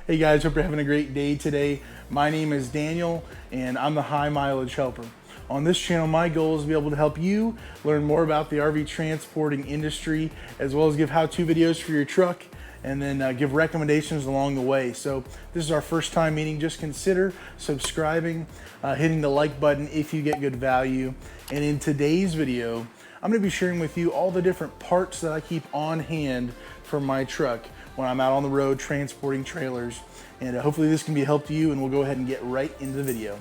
Hey guys, hope you're having a great day today. My name is Daniel and I'm the High Mileage Helper. On this channel, my goal is to be able to help you learn more about the RV transporting industry, as well as give how-to videos for your truck and then give recommendations along the way. So if this is our first time meeting, just consider subscribing, hitting the like button if you get good value. And in today's video, I'm gonna be sharing with you all the different parts that I keep on hand for my truck when I'm out on the road transporting trailers. And hopefully this can be a help to you, and we'll go ahead and get right into the video.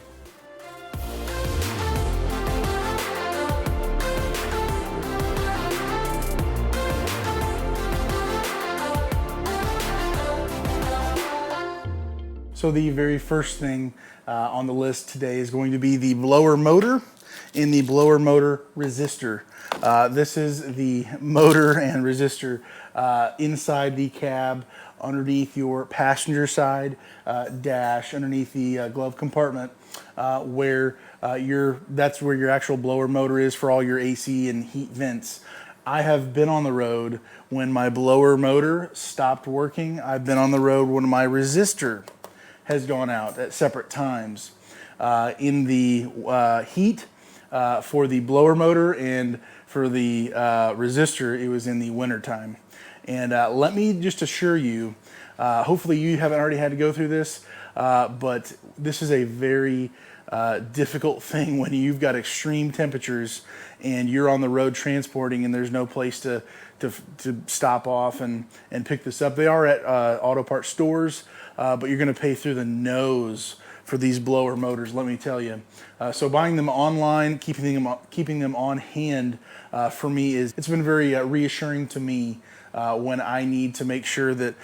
So the very first thing on the list today is going to be the blower motor in the blower motor resistor. This is the motor and resistor inside the cab, underneath your passenger side dash, underneath the glove compartment, where that's where your actual blower motor is for all your AC and heat vents. I have been on the road when my blower motor stopped working. I've been on the road when my resistor has gone out at separate times. In the heat for the blower motor and for the resistor, it was in the winter time. And let me just assure you, hopefully you haven't already had to go through this, but this is a very difficult thing when you've got extreme temperatures and you're on the road transporting and there's no place to stop off and pick this up. They are at auto parts stores, but you're going to pay through the nose for these blower motors, let me tell you. So buying them online, keeping them on hand for me it's been very reassuring to me when I need to make sure that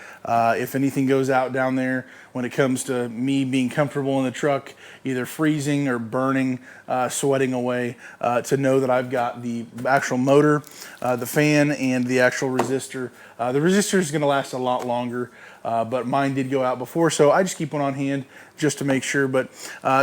if anything goes out down there, when it comes to me being comfortable in the truck, either freezing or burning, sweating away, to know that I've got the actual motor, the fan, and the actual resistor. The resistor is going to last a lot longer, but mine did go out before, so I just keep one on hand just to make sure. But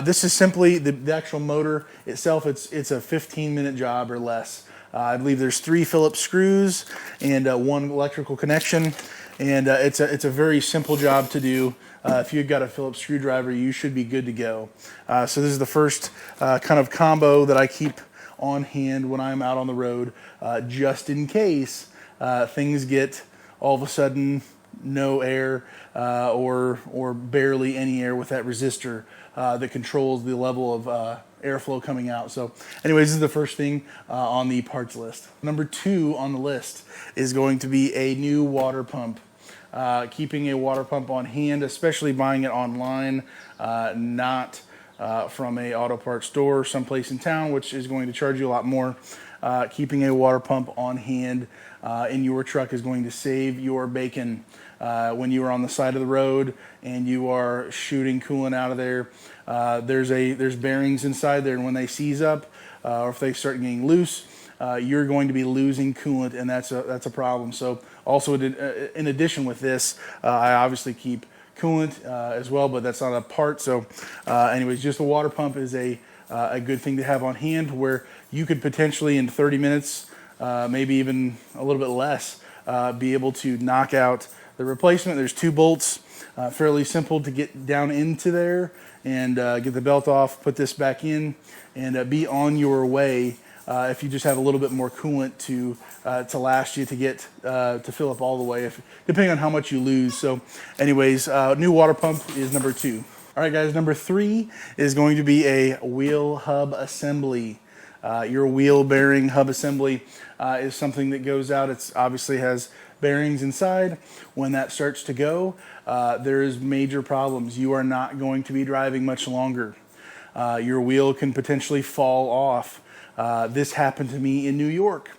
this is simply the actual motor itself. It's a 15-minute job or less. I believe there's 3 Phillips screws and 1 electrical connection, and it's a very simple job to do. If you've got a Phillips screwdriver, you should be good to go. So this is the first kind of combo that I keep on hand when I'm out on the road, just in case things get all of a sudden no air or barely any air with that resistor that controls the level of airflow coming out. So anyways, this is the first thing on the parts list. Number 2 on the list is going to be a new water pump. Keeping a water pump on hand, especially buying it online, not from a auto parts store someplace in town, which is going to charge you a lot more. Keeping a water pump on hand in your truck is going to save your bacon. When you are on the side of the road and you are shooting coolant out of there, there's bearings inside there, and when they seize up or if they start getting loose, you're going to be losing coolant, and that's a problem. So also in addition with this, I obviously keep coolant as well, but that's not a part. So anyways, just a water pump is a good thing to have on hand, where you could potentially in 30 minutes, maybe even a little bit less, be able to knock out the replacement. There's 2 bolts, fairly simple to get down into there and get the belt off, put this back in, and be on your way if you just have a little bit more coolant to last you to get to fill up all the way, depending on how much you lose. So anyways, new water pump is number 2. All right, guys, number 3 is going to be a wheel hub assembly. Your wheel bearing hub assembly is something that goes out. It's obviously has bearings inside. When that starts to go, there is major problems. You are not going to be driving much longer. Your wheel can potentially fall off. This happened to me in New York.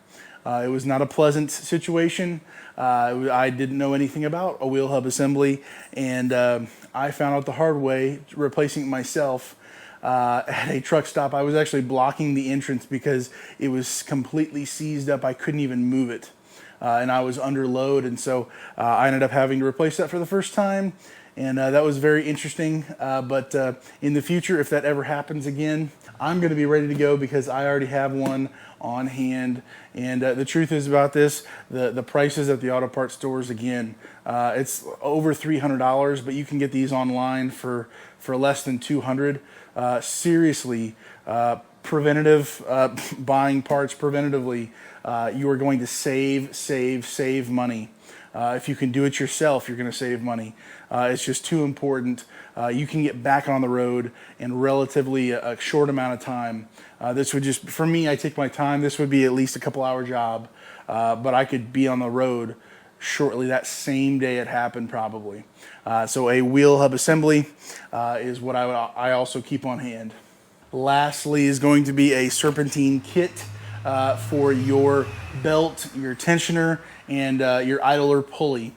It was not a pleasant situation. I didn't know anything about a wheel hub assembly, and I found out the hard way, replacing it myself at a truck stop. I was actually blocking the entrance because it was completely seized up. I couldn't even move it, and I was under load, and so I ended up having to replace that for the first time. And that was very interesting. But in the future, if that ever happens again, I'm going to be ready to go because I already have one on hand. And the truth is about this, the prices at the auto parts stores, again, it's over $300, but you can get these online for less than $200. Seriously, preventative buying parts preventatively, you are going to save money. If you can do it yourself, you're going to save money. It's just too important. You can get back on the road in relatively a short amount of time. This would just, for me, I take my time. This would be at least a couple-hour job, but I could be on the road shortly that same day it happened, probably. So a wheel hub assembly is what I also keep on hand. Lastly is going to be a Serpentine kit for your belt, your tensioner, and your idler pulley.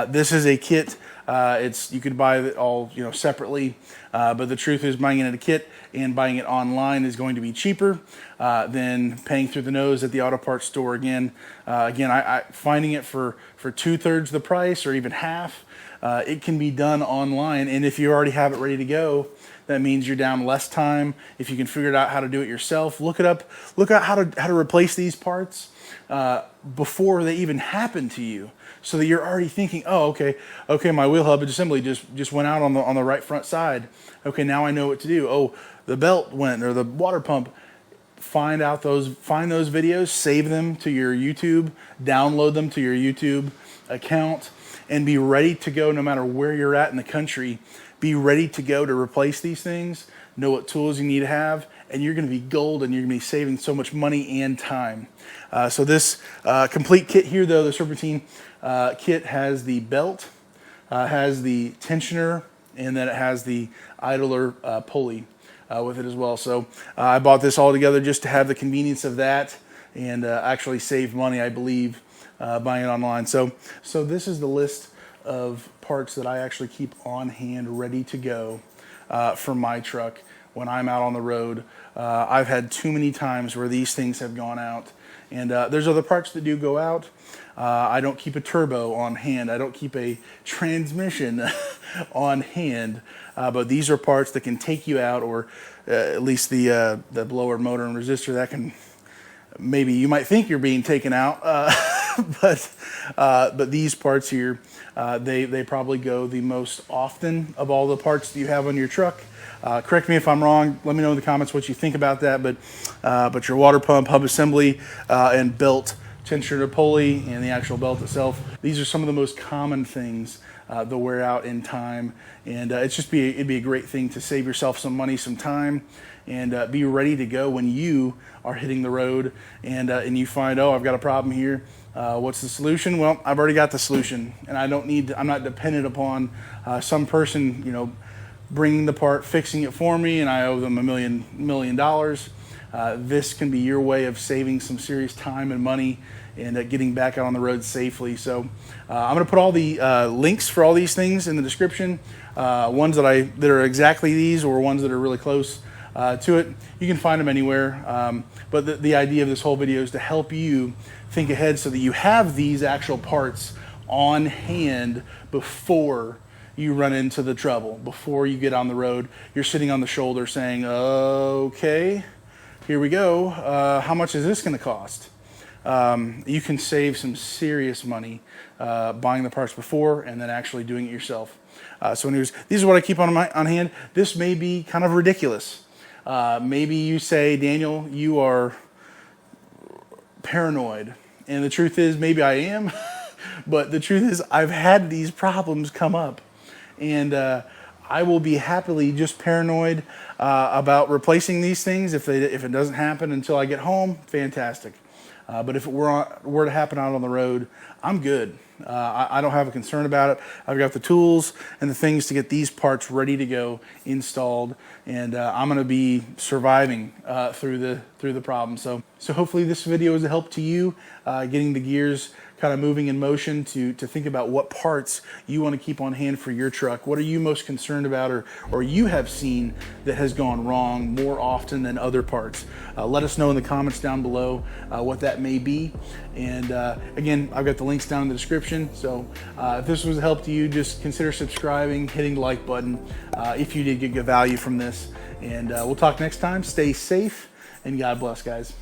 This is a kit. You could buy it all separately, but the truth is buying it in a kit and buying it online is going to be cheaper than paying through the nose at the auto parts store. Again, I finding it for 2/3 the price or even half. It can be done online, and if you already have it ready to go, that means you're down less time. If you can figure out how to do it yourself, look up how to replace these parts before they even happen to you, so that you're already thinking, oh, okay, my wheel hub assembly just went out on the right front side. Okay, now I know what to do. Oh, the belt went, or the water pump. Find those videos, save them to your YouTube, download them to your YouTube account, and be ready to go no matter where you're at in the country. Be ready to go to replace these things, know what tools you need to have, and you're going to be golden. You're going to be saving so much money and time. So this complete kit here, though, the Serpentine kit has the belt, has the tensioner, and then it has the idler pulley with it as well. So I bought this all together just to have the convenience of that and actually save money, I believe, buying it online. So this is the list of parts that I actually keep on hand ready to go for my truck when I'm out on the road. I've had too many times where these things have gone out, and there's other parts that do go out. I don't keep a turbo on hand. I don't keep a transmission on hand, but these are parts that can take you out, or at least the blower motor and resistor that can, maybe you might think you're being taken out, but these parts here, they probably go the most often of all the parts that you have on your truck. Correct me if I'm wrong. Let me know in the comments what you think about that. But your water pump, hub assembly, and belt, tensioner, pulley, and the actual belt itself, these are some of the most common things that wear out in time. And it'd be a great thing to save yourself some money, some time, and be ready to go when you are hitting the road and you find, oh, I've got a problem here. What's the solution? Well, I've already got the solution, and I'm not dependent upon some person, bringing the part, fixing it for me, and I owe them $1 million. This can be your way of saving some serious time and money and getting back out on the road safely. So I'm going to put all the links for all these things in the description. Ones that are exactly these, or ones that are really close to it. You can find them anywhere. But the idea of this whole video is to help you think ahead so that you have these actual parts on hand before you run into the trouble, before you get on the road. You're sitting on the shoulder saying, okay, here we go. How much is this going to cost? You can save some serious money buying the parts before and then actually doing it yourself. So anyways, these are what I keep on hand. This may be kind of ridiculous. Maybe you say, Daniel, you are paranoid. And the truth is, maybe I am. But the truth is, I've had these problems come up. And I will be happily just paranoid about replacing these things. If it doesn't happen until I get home, fantastic. But if it were to happen out on the road, I'm good. I don't have a concern about it. I've got the tools and the things to get these parts ready to go installed, and I'm going to be surviving through the problem. So hopefully this video is a help to you, getting the gears kind of moving in motion to think about what parts you want to keep on hand for your truck. What are you most concerned about, or you have seen that has gone wrong more often than other parts? Let us know in the comments down below what that may be. And again, I've got the links down in the description. So if this was a help to you, just consider subscribing, hitting the like button if you did get good value from this. And we'll talk next time. Stay safe, and God bless, guys.